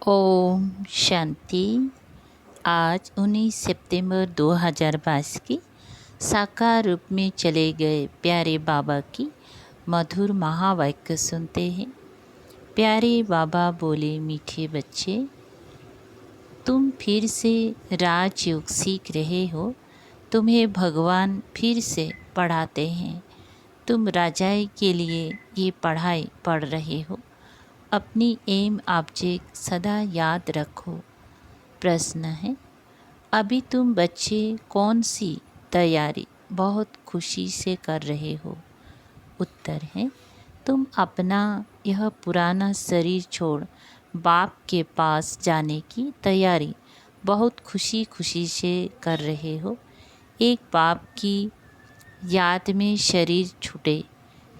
ओम शांति। आज 19 सितंबर 2022 की साकार रूप में चले गए प्यारे बाबा की मधुर महावाक्य सुनते हैं। प्यारे बाबा बोले, मीठे बच्चे, तुम फिर से राजयोग सीख रहे हो। तुम्हें भगवान फिर से पढ़ाते हैं। तुम राजाई के लिए ये पढ़ाई पढ़ रहे हो। अपनी एम ऑब्जेक्ट सदा याद रखो। प्रश्न है, अभी तुम बच्चे कौन सी तैयारी बहुत खुशी से कर रहे हो? उत्तर है, तुम अपना यह पुराना शरीर छोड़ बाप के पास जाने की तैयारी बहुत खुशी खुशी से कर रहे हो। एक बाप की याद में शरीर छूटे,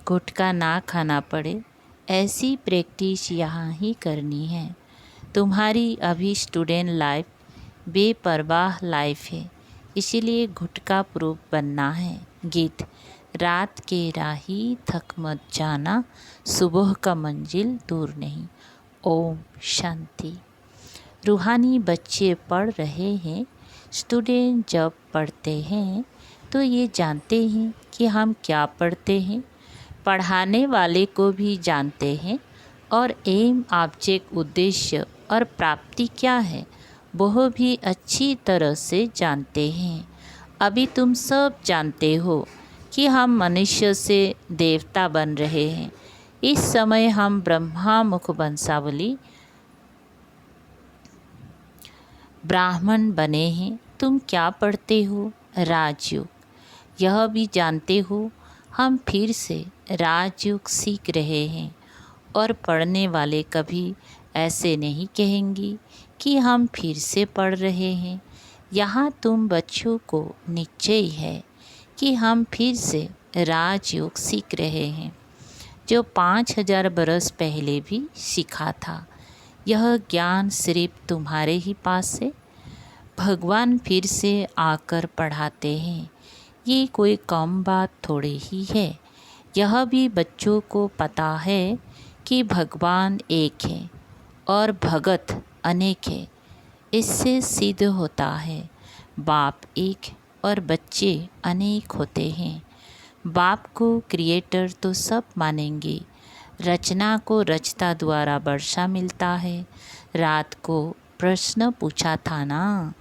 गुटखा ना खाना पड़े, ऐसी प्रैक्टिस यहाँ ही करनी है। तुम्हारी अभी स्टूडेंट लाइफ बेपरवाह लाइफ है, इसीलिए गुटखा प्रूफ बनना है। गीत, रात के राही थक मत जाना, सुबह का मंजिल दूर नहीं। ओम शांति। रूहानी बच्चे पढ़ रहे हैं। स्टूडेंट जब पढ़ते हैं तो ये जानते हैं कि हम क्या पढ़ते हैं। पढ़ाने वाले को भी जानते हैं और एम ऑब्जेक्ट उद्देश्य और प्राप्ति क्या है वह भी अच्छी तरह से जानते हैं। अभी तुम सब जानते हो कि हम मनुष्य से देवता बन रहे हैं। इस समय हम ब्रह्मा मुख वंशावली ब्राह्मण बने हैं। तुम क्या पढ़ते हो? राजयोग। यह भी जानते हो हम फिर से राजयोग सीख रहे हैं। और पढ़ने वाले कभी ऐसे नहीं कहेंगे कि हम फिर से पढ़ रहे हैं। यहाँ तुम बच्चों को निश्चय है कि हम फिर से राजयोग सीख रहे हैं, जो 5000 बरस पहले भी सीखा था। यह ज्ञान सिर्फ तुम्हारे ही पास है। भगवान फिर से आकर पढ़ाते हैं। ये कोई कम बात थोड़ी ही है। यह भी बच्चों को पता है कि भगवान एक है और भगत अनेक है। इससे सिद्ध होता है बाप एक और बच्चे अनेक होते हैं। बाप को क्रिएटर तो सब मानेंगे। रचना को रचता द्वारा वर्षा मिलता है। रात को प्रश्न पूछा था ना,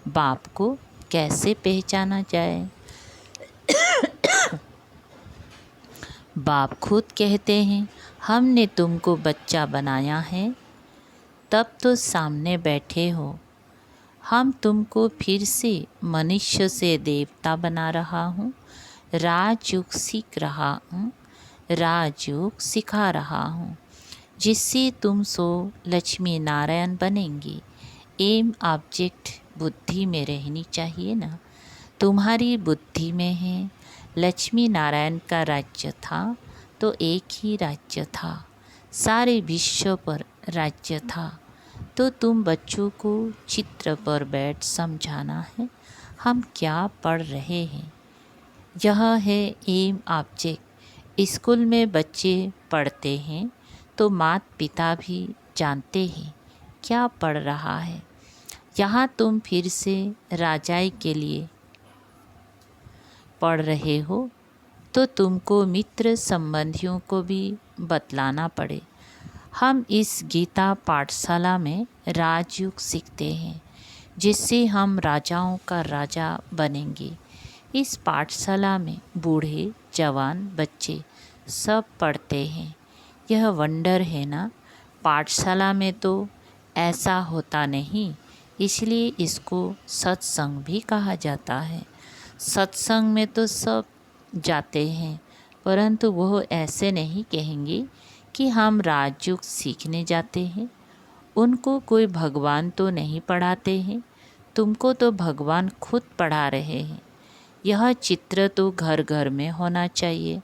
बाप को कैसे पहचाना जाए? बाप खुद कहते हैं, हमने तुमको बच्चा बनाया है, तब तो सामने बैठे हो। हम तुमको फिर से मनुष्य से देवता बना रहा हूँ। राजयोग सीख रहा हूँ, राजयोग सिखा रहा हूँ, जिससे तुम सो लक्ष्मी नारायण बनेंगे। एम ऑब्जेक्ट बुद्धि में रहनी चाहिए ना। तुम्हारी बुद्धि में है। लक्ष्मी नारायण का राज्य था तो एक ही राज्य था, सारे विश्व पर राज्य था। तो तुम बच्चों को चित्र पर बैठ समझाना है हम क्या पढ़ रहे हैं। यह है एम ऑब्जेक्ट। स्कूल में बच्चे पढ़ते हैं तो माता पिता भी जानते हैं क्या पढ़ रहा है। यहाँ तुम फिर से राजाई के लिए पढ़ रहे हो तो तुमको मित्र संबंधियों को भी बतलाना पड़े। हम इस गीता पाठशाला में राजयोग सीखते हैं, जिससे हम राजाओं का राजा बनेंगे। इस पाठशाला में बूढ़े जवान बच्चे सब पढ़ते हैं। यह वंडर है ना। पाठशाला में तो ऐसा होता नहीं, इसलिए इसको सत्संग भी कहा जाता है। सत्संग में तो सब जाते हैं, परंतु वह ऐसे नहीं कहेंगे कि हम राजयोग सीखने जाते हैं। उनको कोई भगवान तो नहीं पढ़ाते हैं। तुमको तो भगवान खुद पढ़ा रहे हैं। यह चित्र तो घर घर में होना चाहिए।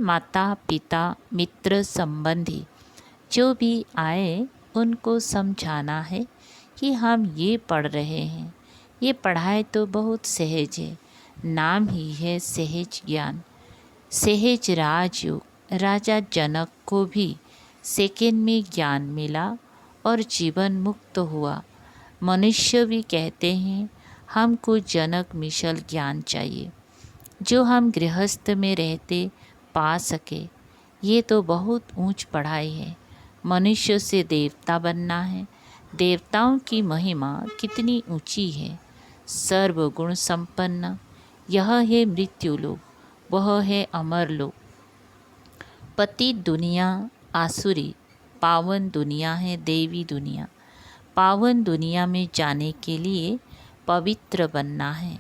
माता पिता मित्र संबंधी जो भी आए उनको समझाना है कि हम ये पढ़ रहे हैं। ये पढ़ाई तो बहुत सहज है, नाम ही है सहज ज्ञान। सहज राजयोग। राजा जनक को भी सेकेंड में ज्ञान मिला और जीवन मुक्त हुआ। मनुष्य भी कहते हैं हमको जनक मिशल ज्ञान चाहिए जो हम गृहस्थ में रहते पा सके। ये तो बहुत ऊंच पढ़ाई है। मनुष्य से देवता बनना है। देवताओं की महिमा कितनी ऊंची है। सर्वगुण संपन्न यह है मृत्युलोक, वह है अमरलोक। पतित दुनिया आसुरी, पावन दुनिया है देवी दुनिया। पावन दुनिया में जाने के लिए पवित्र बनना है।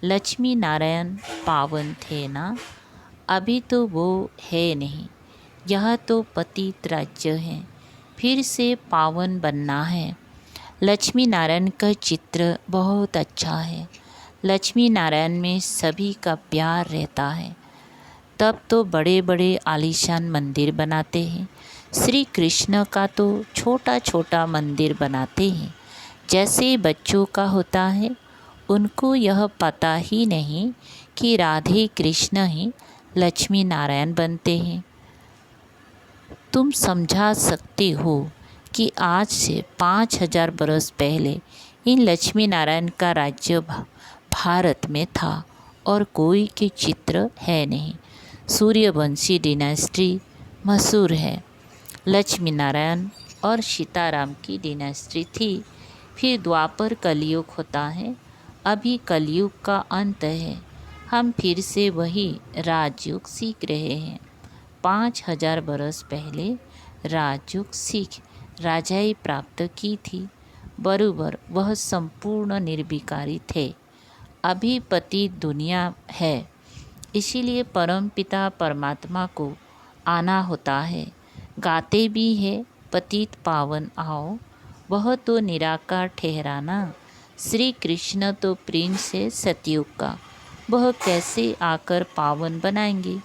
लक्ष्मी नारायण पावन थे ना, अभी तो वो है नहीं। यह तो पतित राज्य है, फिर से पावन बनना है। लक्ष्मी नारायण का चित्र बहुत अच्छा है। लक्ष्मी नारायण में सभी का प्यार रहता है। तब तो बड़े बड़े आलीशान मंदिर बनाते हैं। श्री कृष्ण का तो छोटा छोटा मंदिर बनाते हैं, जैसे बच्चों का होता है। उनको यह पता ही नहीं कि राधे कृष्ण ही लक्ष्मी नारायण बनते हैं। तुम समझा सकते हो कि आज से 5000 बरस पहले इन लक्ष्मी नारायण का राज्य भारत में था और कोई के चित्र है नहीं। सूर्यवंशी डिनेस्टी मशहूर है। लक्ष्मी नारायण और सीताराम की डिनेस्टी थी। फिर द्वापर कलयुग होता है। अभी कलयुग का अंत है। हम फिर से वही राजयुग सीख रहे हैं। 5000 बरस पहले राजयुग सीख राजाई प्राप्त की थी। बरूबर वह संपूर्ण निर्विकारी थे। अभी पतित दुनिया है, इसीलिए परम पिता परमात्मा को आना होता है। गाते भी है पतित पावन आओ, वह तो निराकार ठहराना। श्री कृष्ण तो प्रिंस है सतयुग का, वह कैसे आकर पावन बनाएंगे।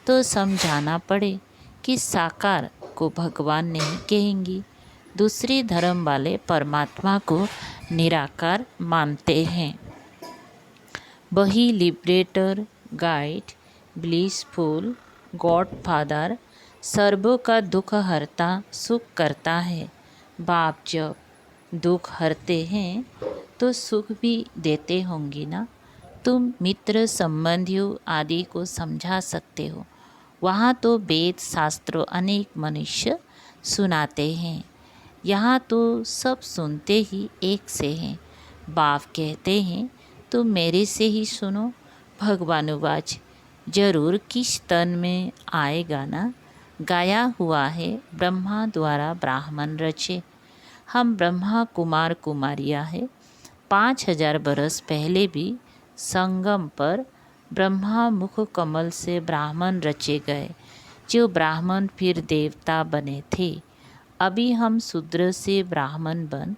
तो समझाना पड़े कि साकार को भगवान नहीं कहेंगी। दूसरे धर्म वाले परमात्मा को निराकार मानते हैं। वही लिबरेटर, गाइड, ब्लिसफुल, गॉडफादर, सर्वों का दुख हरता सुख करता है। बाप जब दुख हरते हैं तो सुख भी देते होंगे ना। तुम मित्र संबंधियों आदि को समझा सकते हो। वहाँ तो वेद शास्त्रों अनेक मनुष्य सुनाते हैं। यहाँ तो सब सुनते ही एक से हैं। बाप कहते हैं तुम मेरे से ही सुनो। भगवानुवाच जरूर किस तन में आएगा ना। गाया हुआ है ब्रह्मा द्वारा ब्राह्मण रचे। हम ब्रह्मा कुमार कुमारियाँ है। 5000 बरस पहले भी संगम पर ब्रह्मा मुख कमल से ब्राह्मण रचे गए, जो ब्राह्मण फिर देवता बने थे। अभी हम शूद्र से ब्राह्मण बन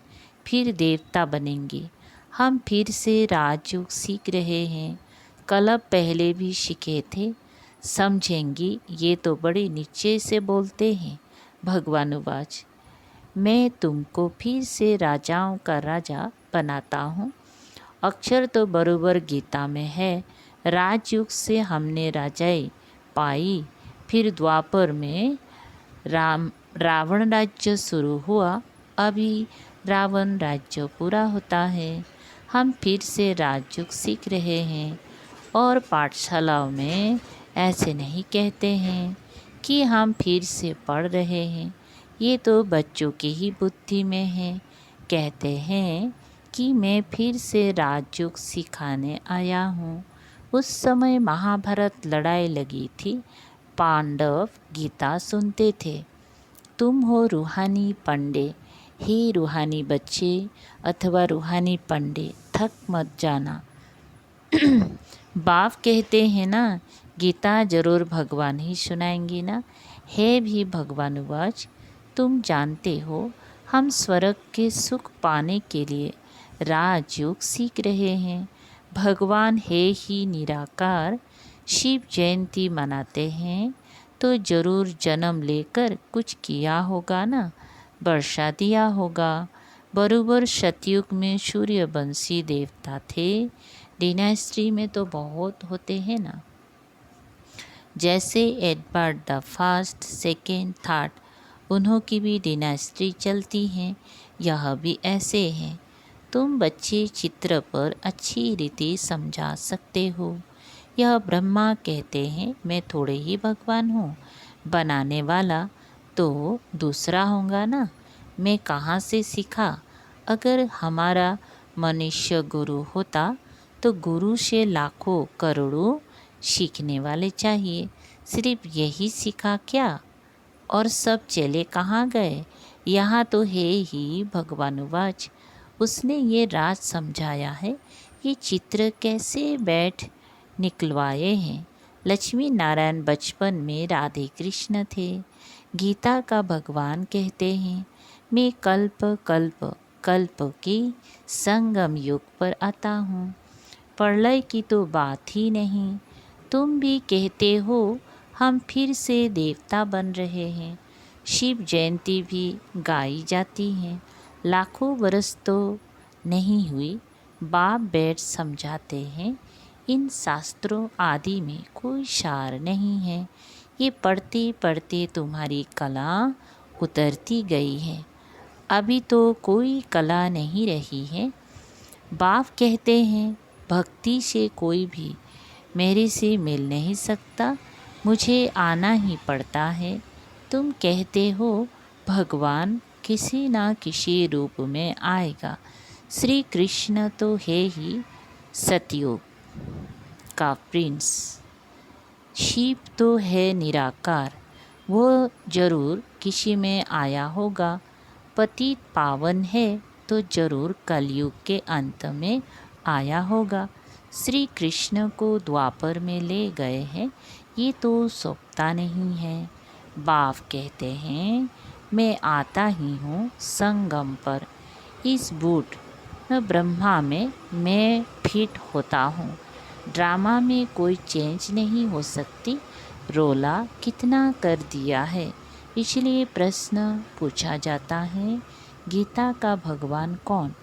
फिर देवता बनेंगे। हम फिर से राजयोग सीख रहे हैं। कलप पहले भी सीखे थे। समझेंगी ये तो बड़े नीचे से बोलते हैं। भगवानुवाच मैं तुमको फिर से राजाओं का राजा बनाता हूँ। अक्षर तो बरोबर गीता में है। राजयुग से हमने राजाई पाई। फिर द्वापर में रावण राज्य शुरू हुआ। अभी रावण राज्य पूरा होता है। हम फिर से राजयुग सीख रहे हैं और पाठशालाओं में ऐसे नहीं कहते हैं कि हम फिर से पढ़ रहे हैं। ये तो बच्चों की ही बुद्धि में है। कहते हैं कि मैं फिर से राजयोग सिखाने आया हूँ। उस समय महाभारत लड़ाई लगी थी। पांडव गीता सुनते थे। तुम हो रूहानी पंडे। हे रूहानी बच्चे अथवा रूहानी पंडे, थक मत जाना। बाप कहते हैं ना गीता जरूर भगवान ही सुनाएंगे ना। है भी भगवानुवाच तुम जानते हो हम स्वर्ग के सुख पाने के लिए राजयोग सीख रहे हैं। भगवान है ही निराकार। शिव जयंती मनाते हैं तो जरूर जन्म लेकर कुछ किया होगा ना, वर्षा दिया होगा। बरोबर सतयुग में सूर्यवंशी देवता थे। डिनेस्टी में तो बहुत होते हैं ना, जैसे Edward the first, second, third. उन्हों की भी डिनास्टी चलती है, यह भी ऐसे है। तुम बच्चे चित्र पर अच्छी रीति समझा सकते हो। यह ब्रह्मा कहते हैं मैं थोड़े ही भगवान हूँ, बनाने वाला तो दूसरा होगा ना। मैं कहाँ से सीखा? अगर हमारा मनुष्य गुरु होता तो गुरु से लाखों करोड़ों सीखने वाले चाहिए। सिर्फ यही सीखा क्या? और सब चेले कहाँ गए? यहाँ तो है ही भगवानुवाच। उसने ये राज समझाया है। ये चित्र कैसे बैठ निकलवाए हैं। लक्ष्मी नारायण बचपन में राधे कृष्ण थे। गीता का भगवान कहते हैं मैं कल्प कल्प कल्प की संगम युग पर आता हूँ। प्रलय की तो बात ही नहीं। तुम भी कहते हो हम फिर से देवता बन रहे हैं। शिव जयंती भी गाई जाती है। लाखों बरस तो नहीं हुई। बाप बैठ समझाते हैं इन शास्त्रों आदि में कोई सार नहीं है। ये पढ़ते पढ़ते तुम्हारी कला उतरती गई है। अभी तो कोई कला नहीं रही है। बाप कहते हैं भक्ति से कोई भी मेरे से मिल नहीं सकता, मुझे आना ही पड़ता है। तुम कहते हो भगवान किसी ना किसी रूप में आएगा। श्री कृष्ण तो है ही सतयुग का प्रिंस। शिव तो है निराकार, वो जरूर किसी में आया होगा। पतित पावन है तो जरूर कलयुग के अंत में आया होगा। श्री कृष्ण को द्वापर में ले गए हैं, ये तो सोचता नहीं है। बाप कहते हैं मैं आता ही हूँ संगम पर। इस बूट ब्रह्मा में मैं फिट होता हूँ। ड्रामा में कोई चेंज नहीं हो सकती। रोला कितना कर दिया है, इसलिए प्रश्न पूछा जाता है गीता का भगवान कौन?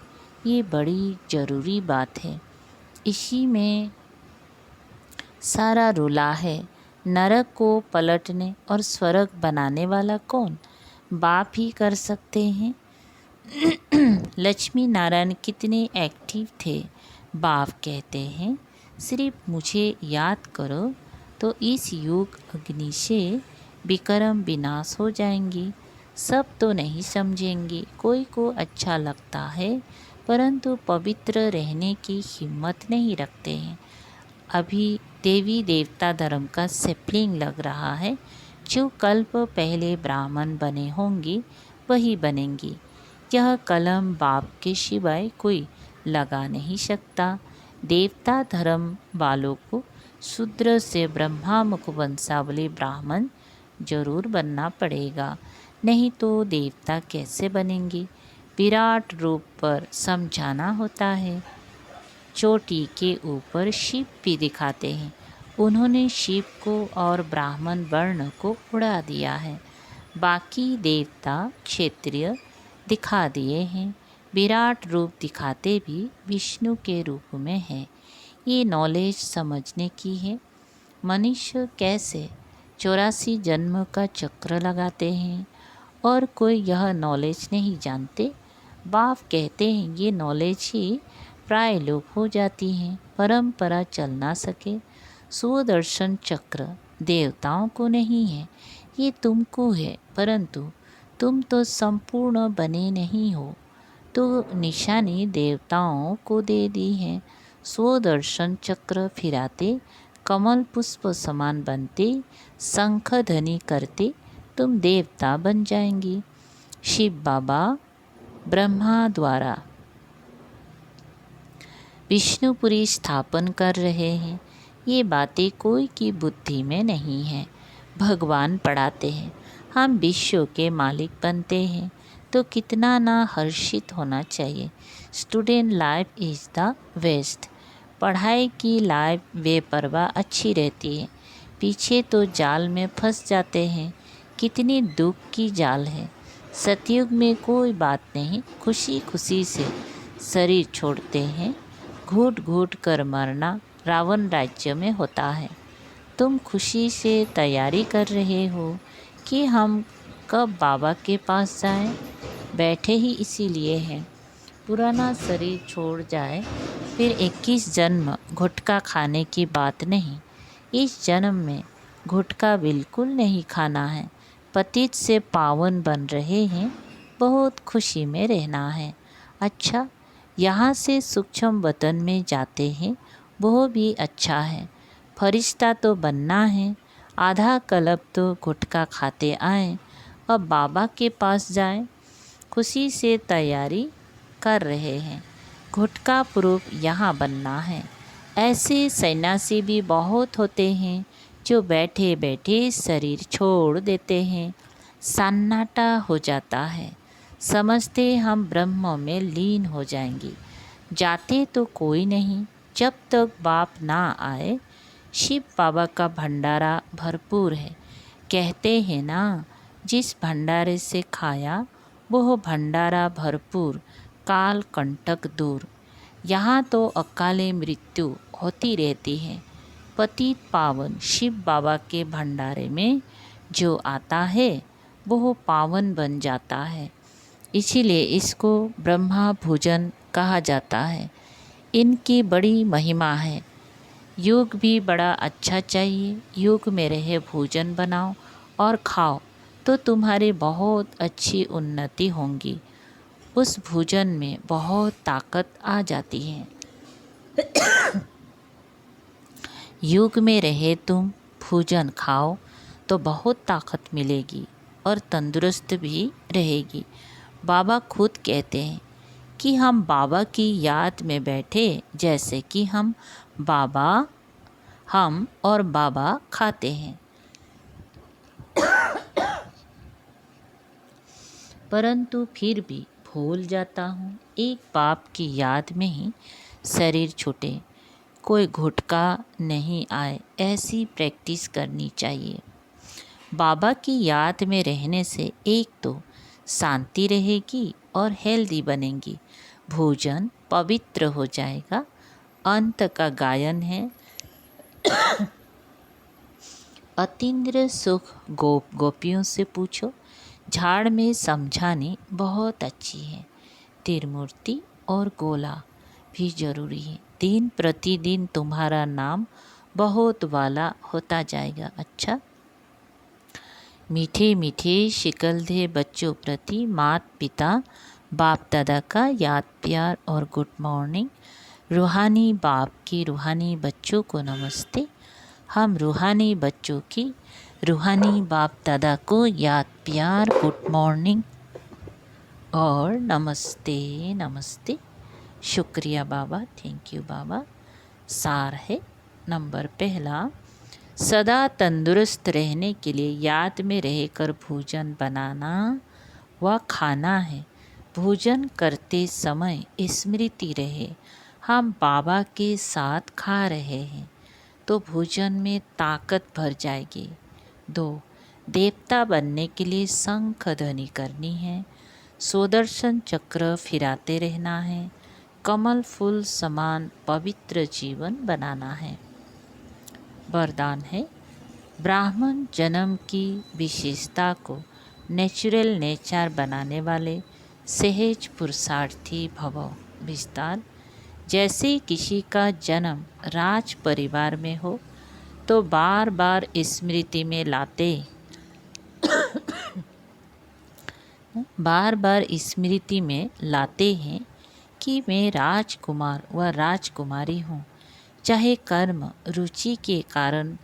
ये बड़ी ज़रूरी बात है। इसी में सारा रोला है। नरक को पलटने और स्वर्ग बनाने वाला कौन? बाप ही कर सकते हैं। लक्ष्मी नारायण कितने एक्टिव थे। बाप कहते हैं सिर्फ मुझे याद करो तो इस युग अग्नि से विक्रम विनाश हो जाएंगी। सब तो नहीं समझेंगे, कोई को अच्छा लगता है परंतु पवित्र रहने की हिम्मत नहीं रखते हैं। अभी देवी देवता धर्म का सेपलिंग लग रहा है। जो कल्प पहले ब्राह्मण बने होंगे वही बनेंगी। यह कलम बाप के सिवाय कोई लगा नहीं सकता। देवता धर्म वालों को शूद्र से ब्रह्मा मुख वंशावली ब्राह्मण जरूर बनना पड़ेगा, नहीं तो देवता कैसे बनेंगे। विराट रूप पर समझाना होता है। चोटी के ऊपर शिव भी दिखाते हैं। उन्होंने शिव को और ब्राह्मण वर्ण को उड़ा दिया है। बाकी देवता क्षत्रिय दिखा दिए हैं। विराट रूप दिखाते भी विष्णु के रूप में है। ये नॉलेज समझने की है। मनुष्य कैसे 84 जन्म का चक्र लगाते हैं और कोई यह नॉलेज नहीं जानते। बाप कहते हैं ये नॉलेज ही प्राय लोप हो जाती हैं, परंपरा चल ना सके। सुदर्शन चक्र देवताओं को नहीं है, ये तुमको है, परंतु तुम तो संपूर्ण बने नहीं हो, तो निशानी देवताओं को दे दी है। स्वदर्शन चक्र फिराते कमल पुष्प समान बनते, शंख ध्वनि करते तुम देवता बन जाएंगी। शिव बाबा ब्रह्मा द्वारा विष्णुपुरी स्थापन कर रहे हैं। ये बातें कोई की बुद्धि में नहीं है। भगवान पढ़ाते हैं हम विश्व के मालिक बनते हैं तो कितना ना हर्षित होना चाहिए। Student life is the best. पढ़ाई की लाइफ बेपरवाह अच्छी रहती है, पीछे तो जाल में फंस जाते हैं। कितनी दुख की जाल है। सतयुग में कोई बात नहीं, खुशी खुशी से शरीर छोड़ते हैं। घूट घूट कर मरना रावण राज्य में होता है। तुम खुशी से तैयारी कर रहे हो कि हम कब बाबा के पास जाएं? बैठे ही इसीलिए हैं। पुराना शरीर छोड़ जाए फिर 21 जन्म गुटखा खाने की बात नहीं। इस जन्म में गुटखा बिल्कुल नहीं खाना है। पतित से पावन बन रहे हैं, बहुत खुशी में रहना है। अच्छा, यहाँ से सूक्ष्म वतन में जाते हैं, वो भी अच्छा है। फरिश्ता तो बनना है। आधा कल्प तो गुटखा खाते आए, अब बाबा के पास जाएं। खुशी से तैयारी कर रहे हैं। गुटखा प्रूफ यहाँ बनना है। ऐसे सन्यासी भी बहुत होते हैं जो बैठे बैठे शरीर छोड़ देते हैं। सन्नाटा हो जाता है, समझते हम ब्रह्म में लीन हो जाएंगे। जाते तो कोई नहीं जब तक बाप ना आए। शिव बाबा का भंडारा भरपूर है। कहते हैं ना, जिस भंडारे से खाया वह भंडारा भरपूर, काल कंटक दूर। यहाँ तो अकाले मृत्यु होती रहती है। पतित पावन शिव बाबा के भंडारे में जो आता है वह पावन बन जाता है। इसीलिए इसको ब्रह्मा भोजन कहा जाता है। इनकी बड़ी महिमा है। योग भी बड़ा अच्छा चाहिए। योग में रहे भोजन बनाओ और खाओ तो तुम्हारी बहुत अच्छी उन्नति होंगी। उस भोजन में बहुत ताकत आ जाती है। योग में रहे तुम भोजन खाओ तो बहुत ताकत मिलेगी और तंदुरुस्त भी रहेगी। बाबा खुद कहते हैं कि हम बाबा की याद में बैठे, जैसे कि हम और बाबा खाते हैं। परंतु फिर भी भूल जाता हूँ। एक बाप की याद में ही शरीर छूटे, कोई घुटका नहीं आए, ऐसी प्रैक्टिस करनी चाहिए। बाबा की याद में रहने से एक तो शांति रहेगी और हेल्दी बनेंगी। भोजन पवित्र हो जाएगा। अंत का गायन है। अतीन्द्र सुख गोपियों से पूछो। झाड़ में समझानी बहुत अच्छी है। त्रिमूर्ति और गोला भी जरूरी है। दिन प्रतिदिन तुम्हारा नाम बहुत वाला होता जाएगा। अच्छा, मीठे मीठे शिकलधे बच्चों प्रति माता पिता बाप दादा का याद प्यार और गुड मॉर्निंग। रूहानी बाप की रूहानी बच्चों को नमस्ते। हम रूहानी बच्चों की रूहानी बाप दादा को याद प्यार गुड मॉर्निंग और नमस्ते नमस्ते। शुक्रिया बाबा, थैंक यू बाबा। सार है नंबर पहला, सदा तंदुरुस्त रहने के लिए याद में रहकर भोजन बनाना व खाना है। भोजन करते समय स्मृति रहे हम बाबा के साथ खा रहे हैं तो भोजन में ताकत भर जाएगी। 2, देवता बनने के लिए शंख ध्वनि करनी है। सुदर्शन चक्र फिराते रहना है। कमल फूल समान पवित्र जीवन बनाना है। वरदान है, ब्राह्मण जन्म की विशेषता को नेचुरल नेचर बनाने वाले सहज पुरुषार्थी भव। विस्तार, जैसे किसी का जन्म राज परिवार में हो तो बार बार स्मृति में लाते हैं कि मैं राजकुमार व राजकुमारी हूँ। चाहे कर्म रुचि के कारण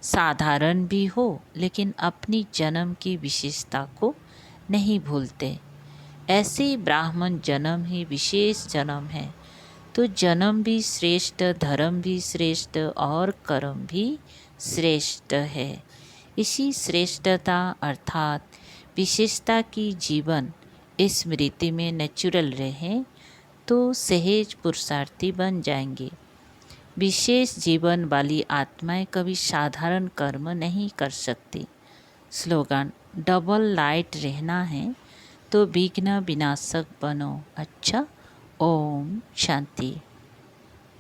साधारण भी हो, लेकिन अपनी जन्म की विशेषता को नहीं भूलते। ऐसे ब्राह्मण जन्म ही विशेष जन्म है। तो जन्म भी श्रेष्ठ, धर्म भी श्रेष्ठ और कर्म भी श्रेष्ठ है। इसी श्रेष्ठता अर्थात विशेषता की जीवन स्मृति में नेचुरल रहे तो सहज पुरुषार्थी बन जाएंगे। विशेष जीवन वाली आत्माएं कभी साधारण कर्म नहीं कर सकती। स्लोगन, डबल लाइट रहना है तो विघ्न विनाशक बनो। अच्छा, ओम शांति।